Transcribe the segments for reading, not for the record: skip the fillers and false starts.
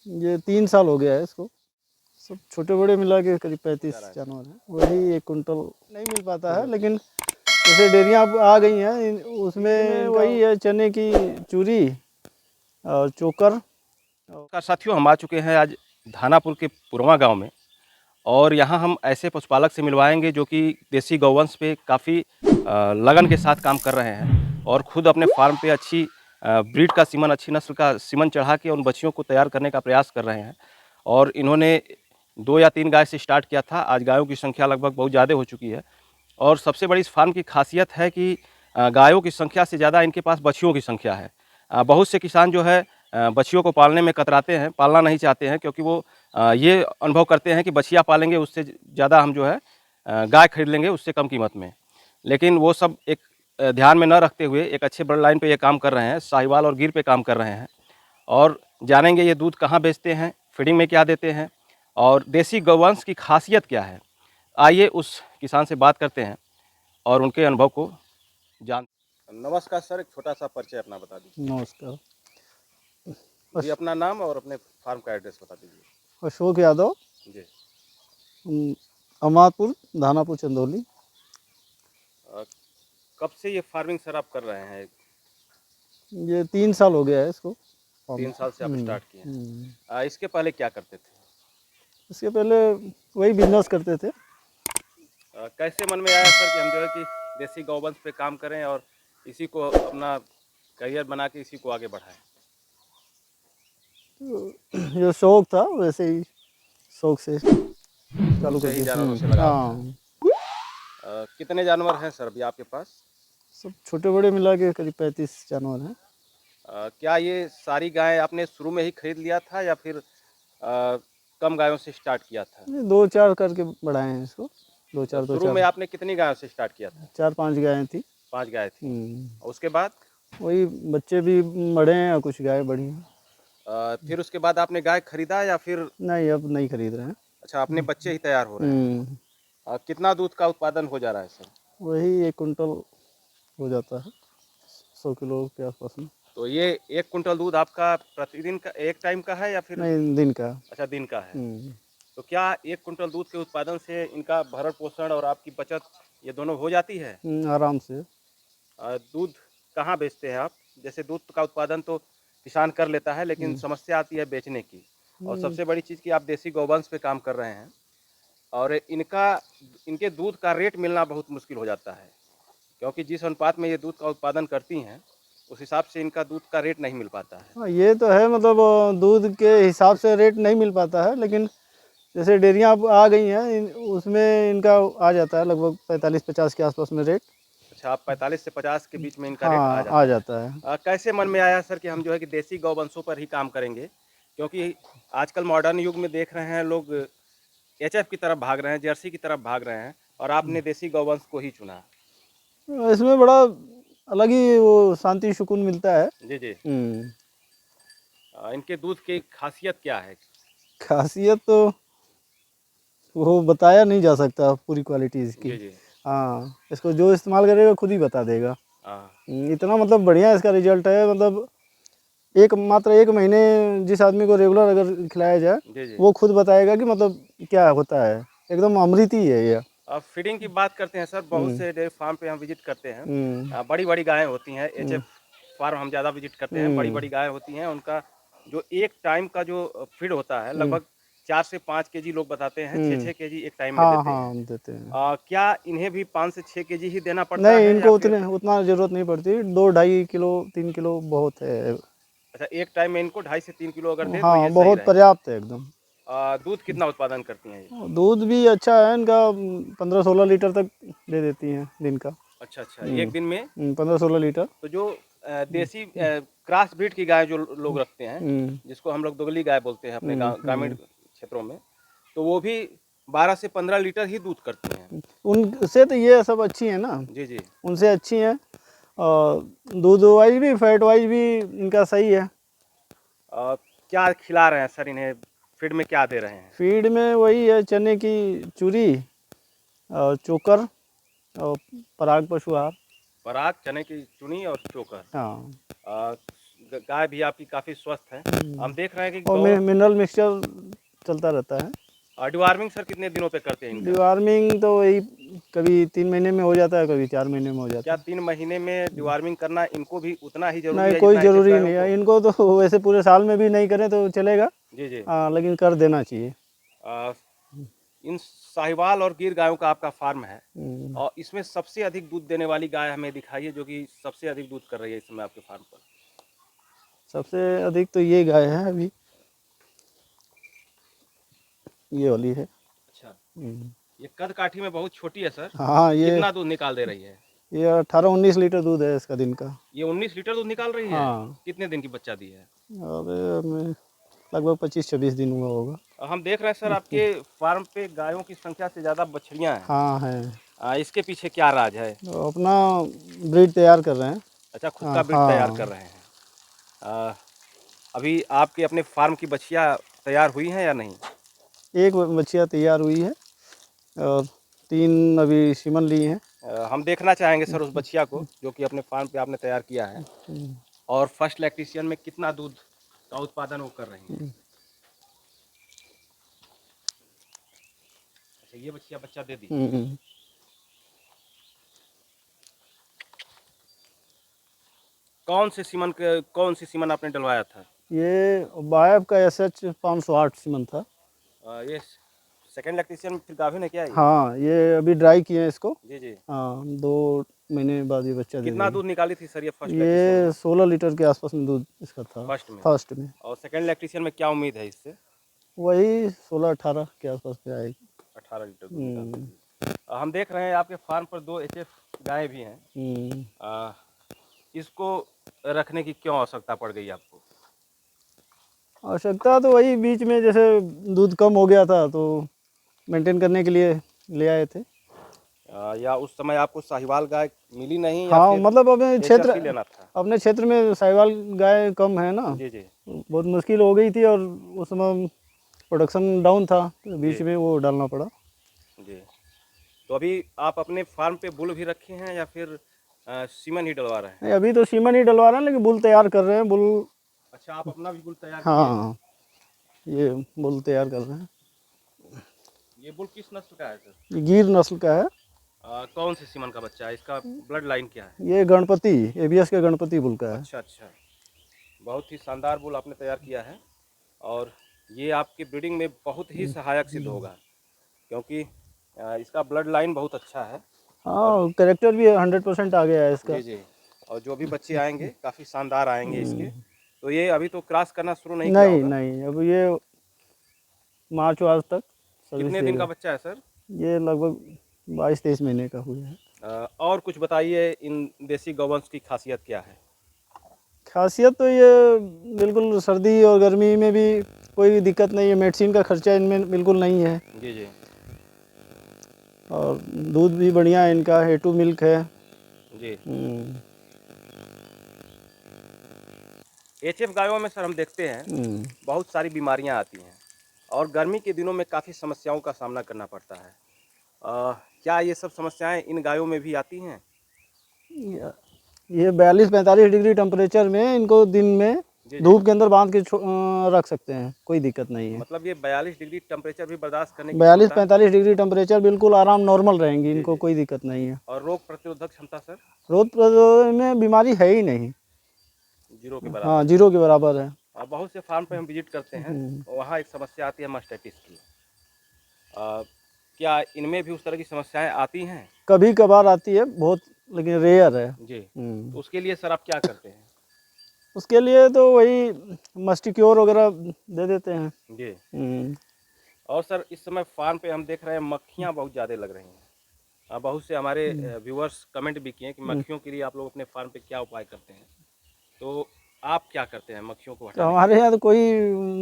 ये 3 साल हो गया है इसको। सब छोटे बड़े मिला के करीब 35 जानवर हैं। वही 1 कुंटल नहीं मिल पाता है, लेकिन जैसे डेयरियाँ अब आ गई हैं उसमें वही है चने की चूरी और चोकर। का साथियों, हम आ चुके हैं आज धानापुर के पुरवा गांव में, और यहाँ हम ऐसे पशुपालक से मिलवाएंगे जो कि देसी गौवंश पे काफ़ी लगन के साथ काम कर रहे हैं और ख़ुद अपने फार्म पे अच्छी ब्रीड का सीमन, अच्छी नस्ल का सीमन चढ़ा के उन बच्चियों को तैयार करने का प्रयास कर रहे हैं। और इन्होंने 2 या 3 गाय से स्टार्ट किया था। आज गायों की संख्या लगभग बहुत ज़्यादा हो चुकी है। और सबसे बड़ी इस फार्म की खासियत है कि गायों की संख्या से ज़्यादा इनके पास बछियों की संख्या है। बहुत से किसान जो है बछियों को पालने में कतराते हैं, पालना नहीं चाहते हैं, क्योंकि वो ये अनुभव करते हैं कि बछिया पालेंगे उससे ज़्यादा हम जो है गाय खरीद लेंगे उससे कम कीमत में। लेकिन वो सब एक ध्यान में न रखते हुए एक अच्छे ब्लड लाइन पे ये काम कर रहे हैं, साहिवाल और गिर पे काम कर रहे हैं। और जानेंगे ये दूध कहाँ बेचते हैं, फीडिंग में क्या देते हैं और देसी गौवंश की खासियत क्या है। आइए उस किसान से बात करते हैं और उनके अनुभव को जान। नमस्कार सर, एक छोटा सा परिचय अपना बता दीजिए। नमस्कार। जी, अपना नाम और अपने फार्म का एड्रेस बता दीजिए। अशोक यादव, जी। अमादपुर, धानापुर, चंदौली। कब से ये फार्मिंग सर आप कर रहे हैं? ये 3 साल हो गया है इसको। 3 साल से आप स्टार्ट किए हैं। इसके पहले क्या करते थे? इसके पहले वही बिजनेस करते थे। कैसे मन में आया सर कि हम जो है कि देसी गौवंश पे काम करें और इसी को अपना करियर बना के इसी को आगे बढ़ाएं? तो जो शौक था वैसे ही शौक से चालू कर से ही दिया। जानवरों से लगाव था। हाँ, कितने जानवर हैं सर अभी आपके पास? सब छोटे बड़े मिला के करीब 35 जानवर हैं। क्या ये सारी गायें आपने शुरू में ही खरीद लिया था या फिर कम गायों से स्टार्ट किया था? ये 2-4 करके बढ़ाए हैं इसको। तो शुरू में आपने कितनी गायों से स्टार्ट किया था? 4-5 गायें थी। 5 गाय थी। उसके बाद वही बच्चे भी बड़े हैं और कुछ गाय बड़ी हैं। फिर उसके बाद आपने गाय खरीदा या फिर? नहीं, अब नहीं खरीद रहे हैं। अच्छा, अपने बच्चे ही तैयार हो रहे हैं। कितना दूध का उत्पादन हो जा रहा है सर? वही 1 कुंटल हो जाता है, 100 किलो के आसपास में। तो ये 1 कुंटल दूध आपका प्रतिदिन का, एक टाइम का है या फिर? नहीं, दिन का। अच्छा, दिन का है। तो क्या 1 कुंटल दूध के उत्पादन से इनका भरण पोषण और आपकी बचत ये दोनों हो जाती है? आराम से। दूध कहाँ बेचते हैं आप? जैसे दूध का उत्पादन तो किसान कर लेता है, लेकिन समस्या आती है बेचने की। और सबसे बड़ी चीज़ कि आप देसी गौवंश पे काम कर रहे हैं और इनके दूध का रेट मिलना बहुत मुश्किल हो जाता है, क्योंकि जिस अनुपात में ये दूध का उत्पादन करती हैं उस हिसाब से इनका दूध का रेट नहीं मिल पाता है। हाँ, ये तो है, मतलब दूध के हिसाब से रेट नहीं मिल पाता है, लेकिन जैसे डेयरियाँ अब आ गई हैं उसमें इनका आ जाता है लगभग 45-50 के आसपास में रेट। अच्छा, आप 45 से 50 के बीच में इनका रेट हाँ, आ जाता है। कैसे मन में आया सर कि हम जो है कि देसी गौवंशों पर ही काम करेंगे? क्योंकि आजकल मॉडर्न युग में देख रहे हैं लोग एचएफ की तरफ भाग रहे हैं, जर्सी की तरफ भाग रहे हैं, और आपने देसी गौवंश को ही चुना। इसमें बड़ा अलग ही वो शांति सुकून मिलता है। जी जी। इनके दूध की खासियत क्या है? खासियत तो वो बताया नहीं जा सकता पूरी क्वालिटी इसकी। जी जी। हाँ, इसको जो इस्तेमाल करेगा खुद ही बता देगा। हाँ। इतना मतलब बढ़िया इसका रिजल्ट है, मतलब मात्र 1 महीने जिस आदमी को रेगुलर अगर खिलाया जाए जी जी। वो खुद बताएगा कि मतलब क्या होता है। एकदम अमृत ही है ये। अब फीडिंग की बात करते हैं सर, बहुत से डेयरी फार्म पे हम विजिट करते हैं। बड़ी बड़ी गायें होती हैं, एचएफ फार्म हम ज़्यादा विजिट करते हैं। बड़ी बड़ी गायें होती हैं, उनका जो एक टाइम का जो फीड होता है लगभग 4 से 5 केजी लोग बताते हैं, 6-6 केजी एक टाइम में देते हैं। देते हैं। क्या इन्हें भी 5 से 6 केजी ही देना पड़ता नहीं, है या इनको फिर? उतना ज़रूरत नहीं पड़ती। 2-2.5 किलो 3 किलो बहुत है। अच्छा, एक टाइम में इनको 2.5 से 3 किलो अगर दे तो हाँ, ये सही बहुत रहेगा। पर्याप्त है एकदम। दूध कितना उत्पादन करती हैं ये? दूध भी अच्छा है इनका, 15-16 लीटर तक दे देती हैं दिन का। अच्छा अच्छा, एक दिन में? 15-16 लीटर। तो जो देसी क्रॉस ब्रीड की गाय जो लोग रखते हैं, जिसको हम लोग दोगली गाय बोलते हैं अपने ग्रामीण क्षेत्रों में, तो वो भी 12 से 15 लीटर ही दूध करती हैं। उनसे तो ये सब अच्छी है ना। जी जी। उनसे अच्छी है, और दूध वाइज भी फैट वाइज भी इनका सही है। क्या खिला रहे हैं सर इन्हें? फीड में क्या दे रहे हैं? फीड में वही है चने की चूरी और चोकर और पराग पशु आहार। पराग, चने की चुनी और चोकर। हाँ। गाय भी आपकी काफ़ी स्वस्थ है। हम देख रहे हैं कि और मिनरल मिक्सचर चलता रहता है। डिवार्मिंग सर कितने दिनों पे करते हैं इनका? डिवार्मिंग तो वही कभी 3 महीने में हो जाता है, कभी 4 महीने में हो जाता क्या है। 3 महीने में डिवार्मिंग करना इनको भी उतना ही ज़रूरी नहीं, है कोई जितना एचएफ ज़रूरी गायों नहीं है, को? इनको तो वैसे पूरे साल में भी नहीं करें तो चलेगा। जी, जी। हाँ, लेकिन कर देना चाहिए। अ, इन साहिवाल और गिर गायों का आपका फार्म है हम्म, और इसमें सबसे अधिक दूध देने वाली गाय हमें दिखाइए जो कि सबसे अधिक दूध कर रही है इस समय आपके फार्म पर। सबसे अधिक तो ये गाय है अभी, ये वाली है। अच्छा, हम्म, ये कद काठी में बहुत छोटी है सर। हाँ, कितना दूध निकाल दे रही है? ये 18-19 लीटर दूध है इसका दिन का। ये 19 लीटर दूध निकाल रही है। हाँ, कितने दिन की बच्चा दी है? और हमें लगभग 25-26 दिन हुआ होगा। हम देख रहे हैं सर आपके फार्म पे गायों की संख्या से ज़्यादा बछड़ियाँ हैं। हाँ है, इसके पीछे क्या राज है? तो अपना ब्रीड तैयार कर रहे हैं। अच्छा, खुद का हाँ ब्रीड तैयार कर हाँ, रहे हैं। अ, अभी आपके अपने फार्म की बछिया तैयार हुई हैं या नहीं? एक बच्चिया तैयार हुई है और 3 अभी सीमन ली हैं। हम देखना चाहेंगे सर उस बछिया को जो कि अपने फार्म पे आपने तैयार किया है और फर्स्ट लैक्टेशन में कितना दूध का उत्पादन वो कर रही हैं। अच्छा, ये बछिया बच्चा दे दी। हम्म, कौन सी सीमन आपने डलवाया था? ये बायब का SH 508 सीमन था। ये सेकंड लैक्टेशन में फिर गाभिन है क्या ये? हाँ, ये अभी ड्राई किए हैं इसको। जी, जी। हाँ, 2 महीने बाद ये बच्चा दे कितना देगी। दूध निकाली थी सर ये फर्स्ट लैक्टेशन ये में? 16 लीटर के आसपास में दूध इसका था फर्स्ट में। फर्स्ट में। और सेकंड लैक्टेशन में क्या उम्मीद है इससे? वही 16-18 के आसपास पे आएगी। 18 लीटर दूध निकाल हम्म, देगी। हम देख रहे हैं आपके फार्म पर 2 एचएफ गायें भी हैं। हम्म। अ, इसको रखने की क्यों आवश्यकता पड़ गई आपको? आवश्यकता तो वही बीच में जैसे दूध कम हो गया था तो मेंटेन करने के लिए ले आए थे। या उस समय आपको साहिवाल गाय मिली नहीं या हाँ, फिर मतलब अपने क्षेत्र HFC लेना था? अपने क्षेत्र में साहिवाल गाय कम है ना, जी, जी। बहुत मुश्किल हो गई थी और उस समय प्रोडक्शन डाउन था तो बीच जी, में वो डालना पड़ा। जी। तो अभी आप अपने फार्म पे बुल भी रखे हैं या फिर सीमन ही डलवा रहे हैं? नहीं, अभी तो सीमन ही डलवा रहे हैं लेकिन बुल तैयार कर रहे हैं। बुल, अच्छा, आप अपना भी बुल तैयार किए हैं? हाँ, ये बुल तैयार कर रहे हैं। ये बुल किस नस्ल का है सर? ये गिर नस्ल का है। कौन से सीमन का बच्चा है? इसका ब्लड लाइन क्या है? ये गणपति ABS के गणपति बुल का है। अच्छा, अच्छा। बहुत ही शानदार बुल आपने तैयार किया है और ये आपकी ब्रीडिंग में बहुत ही सहायक सिद्ध होगा क्योंकि इसका ब्लड लाइन बहुत अच्छा है। हाँ, कैरेक्टर भी 100% आ गया है इसका। जी, जी। और जो भी बच्चे आएंगे काफ़ी शानदार आएंगे इसके। तो ये अभी तो क्रॉस करना शुरू नहीं किया नहीं होगा? नहीं, अब ये मार्च वार्च तक सर्विस कितने दिन का देगा। बच्चा है सर? ये लगभग 22-23 महीने का हुआ है। और कुछ बताइए इन देसी गौवंश की खासियत क्या है? खासियत तो ये बिल्कुल सर्दी और गर्मी में भी कोई दिक्कत नहीं है। मेडिसिन का खर्चा इनमें बिल्कुल नहीं है जी, जी। और दूध भी बढ़िया है इनका, A2 मिल्क है। जी। हम्म, एचएफ गायों में सर हम देखते हैं हम्म। बहुत सारी बीमारियां आती हैं और गर्मी के दिनों में काफ़ी समस्याओं का सामना करना पड़ता है। क्या ये सब समस्याएं इन गायों में भी आती हैं? ये 42-45 डिग्री टेम्परेचर में इनको दिन में जी, जी। धूप के अंदर बांध के रख सकते हैं, कोई दिक्कत नहीं है। मतलब ये 42 डिग्री टेम्परेचर भी बर्दाश्त करने की क्षमता है? 42-45 डिग्री टेम्परेचर बिल्कुल आराम, नॉर्मल रहेंगी, जी, इनको जी। कोई दिक्कत नहीं है। और रोग प्रतिरोधक क्षमता सर? रोग प्रतिरोधक में बीमारी है ही नहीं। जीरो के हाँ, बराबर है। 0 के बराबर है। और बहुत से फार्म पे हम विजिट करते हैं वहाँ एक समस्या आती है मास्टाइटिस की। क्या इनमें भी उस तरह की समस्याएं आती हैं? कभी कभार आती है, बहुत, लेकिन रेयर है। जी। तो उसके लिए सर आप क्या करते हैं? उसके लिए तो वही मस्टिक्योर वगैरह दे देते हैं। जी। हम्म, और सर इस समय फार्म पे हम देख रहे हैं मक्खियाँ बहुत ज़्यादा लग रही हैं। बहुत से हमारे व्यूअर्स कमेंट भी किए कि मक्खियों के लिए आप लोग अपने फार्म पे क्या उपाय करते हैं? तो आप क्या करते हैं मक्खियों को तो हटाने के हमारे यहाँ तो कोई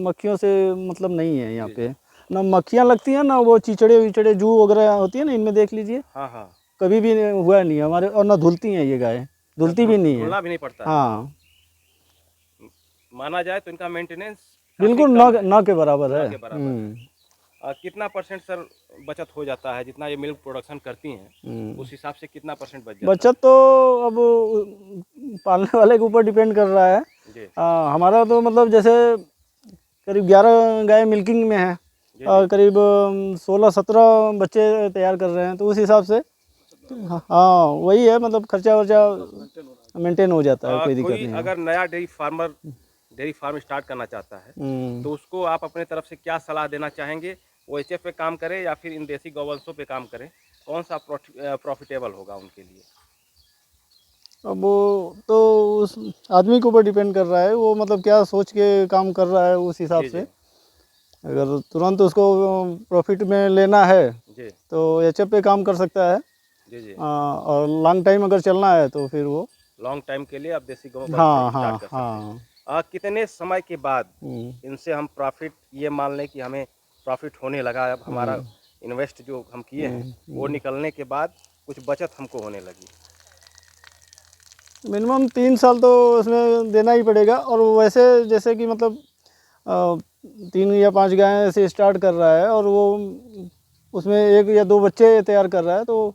मक्खियों से मतलब नहीं है यहाँ जी, पे। जी। ना मक्खियाँ लगती हैं, ना वो चिचड़े विचड़े जू वगैरह होती है ना, इनमें देख लीजिए, हाँ, हाँ। कभी भी हुआ नहीं है हमारे। और ना धुलती हैं ये गाय, धुलती भी नहीं है। धुलना भी नहीं पड़ता है। हाँ, माना जाए तो इनका मेंटेनेंस काफ़ी बिल्कुल कम है, ना के बराबर ना है। के बराबर है। कितना परसेंट सर बचत हो जाता है जितना ये मिल्क प्रोडक्शन करती हैं उस हिसाब से कितना परसेंट बच जाता बचत तो अब पालने वाले के ऊपर डिपेंड कर रहा है। है? जी हमारा तो मतलब जैसे करीब 11 गाय मिल्किंग में है जी और करीब 16-17 बच्चे तैयार कर रहे हैं, तो उस हिसाब से हाँ वही है, मतलब खर्चा वर्चा मेंटेन हो जाता है, कोई दिक्कत कोई नहीं है। अगर नया डेयरी फार्म स्टार्ट करना चाहता है तो उसको आप अपने तरफ से क्या सलाह देना चाहेंगे? वो एचएफ पे काम करे या फिर इन देसी गौवंशों पे काम करे? कौन सा प्रॉफिटेबल होगा उनके लिए? अब वो तो उस आदमी के ऊपर डिपेंड कर रहा है, वो मतलब क्या सोच के काम कर रहा है उस हिसाब जी से। जी अगर तुरंत उसको प्रॉफिट में लेना है जी तो एचएफ पे काम कर सकता है, जी जी और लॉन्ग टाइम अगर चलना है तो फिर वो लॉन्ग टाइम के लिए आप देसी गौवंश से हाँ स्टार्ट हाँ कर सकते हैं। हाँ। कितने समय के बाद हम्म, इनसे हम प्रॉफिट, ये मान लें कि हमें प्रॉफिट होने लगा, अब हमारा हम्म, इन्वेस्ट जो हम किए हैं वो हम्म। निकलने के बाद कुछ बचत हमको होने लगी? मिनिमम 3 साल तो उसमें देना ही पड़ेगा, और वैसे जैसे कि मतलब 3 या 5 गाय से स्टार्ट कर रहा है और वो उसमें 1 या 2 बच्चे तैयार कर रहा है, तो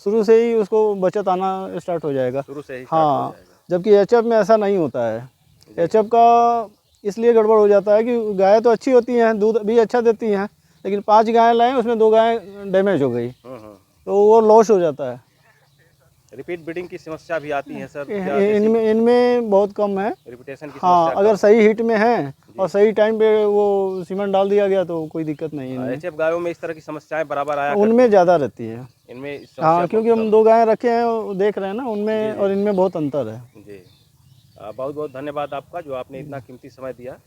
शुरू से ही उसको बचत आना स्टार्ट हो जाएगा। शुरू से ही स्टार्ट हो हाँ, जाएगा। जबकि एचएफ में ऐसा नहीं होता है। जी एचएफ का इसलिए गड़बड़ हो जाता है कि गाय तो अच्छी होती हैं, दूध भी अच्छा देती हैं, लेकिन 5 गाय लाएँ उसमें 2 गाय डैमेज हो गई, हम्म। तो वो लॉस हो जाता है। रिपीट ब्रीडिंग की समस्या भी आती है सर, क्या देसी इनमें इनमें बहुत कम है। रिपीटेशन की हाँ, समस्या अगर कम है? सही हिट में है और जी सही टाइम पे वो सीमेंट डाल दिया गया तो कोई दिक्कत नहीं है इनमें। एचएफ गायों में इस तरह की समस्याएं बराबर आया करती उनमें हैं, ज़्यादा रहती है। इनमें इस समस्या हाँ, बहुत क्योंकि हम कम 2 है। गायें रखे हैं, वो देख रहे हैं ना, जी उनमें जी और इनमें बहुत अंतर है। जी बहुत बहुत धन्यवाद आपका, जो आपने इतना कीमती समय दिया।